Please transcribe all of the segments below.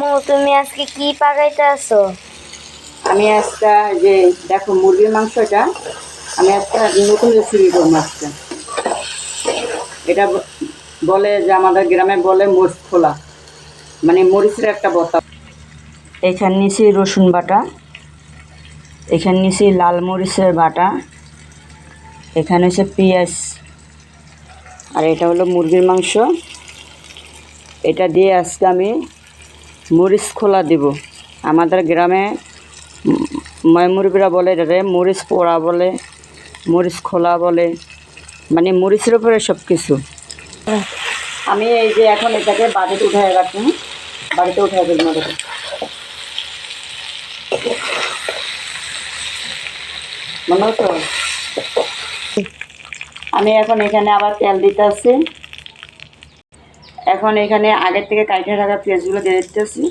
আম্মু তুমি আজকে কি পাকাইতে আছো? আমি আজকে যে দেখো মুরগির মাংসটা আমি একটা নতুন রেসিপি করবো আজকে। এটা বলে যে আমাদের গ্রামে বলে মরিচ খোলা, মানে মরিচের একটা বতা। এখানে নিয়েছি রসুন বাটা, এখানে নিয়েছি লাল মরিচের বাটা, এখানে হচ্ছে পেঁয়াজ, আর এটা হলো মুরগির মাংস। এটা দিয়ে আজকে আমি মরিচ খোলা দিব। আমাদের গ্রামে মুরব্বীরা বলে এটারে মরিচ পোড়া বলে, মরিচ খোলা বলে, মানে মরিচের উপরে সব কিছু। আমি এই যে এখন এটাকে বাড়িতে উঠায় রাখি, বাড়িতে উঠায় দেবো এটাকে। মনে হতো আমি এখন এখানে আবার তেল দিতে আসছি। এখন এখানে আগের থেকে কাইটে রাখা পেঁয়াজগুলো দিয়ে দিতেছি।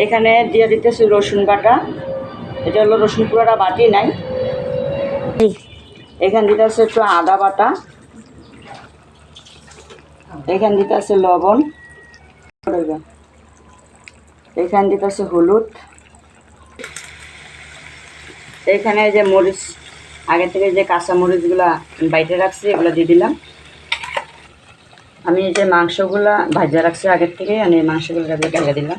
এখানে দিয়ে দিতেছি রসুন বাটা, এটা হলো রসুন পুরোটা বাটি নাই। এখানে দিতে আছে একটু আদা বাটা, এখানে দিতে আছে লবণ, এখানে দিতে আছে হলুদ, এখানে যে মরিচ আগে থেকে যে কাঁচা মরিচগুলা বাইটে রাখছি এগুলো দিয়ে দিলাম। আমি এই যে মাংসগুলা ভাজা রাখছি আগের থেকে, আমি মাংসগুলো ঢেলে দিলাম।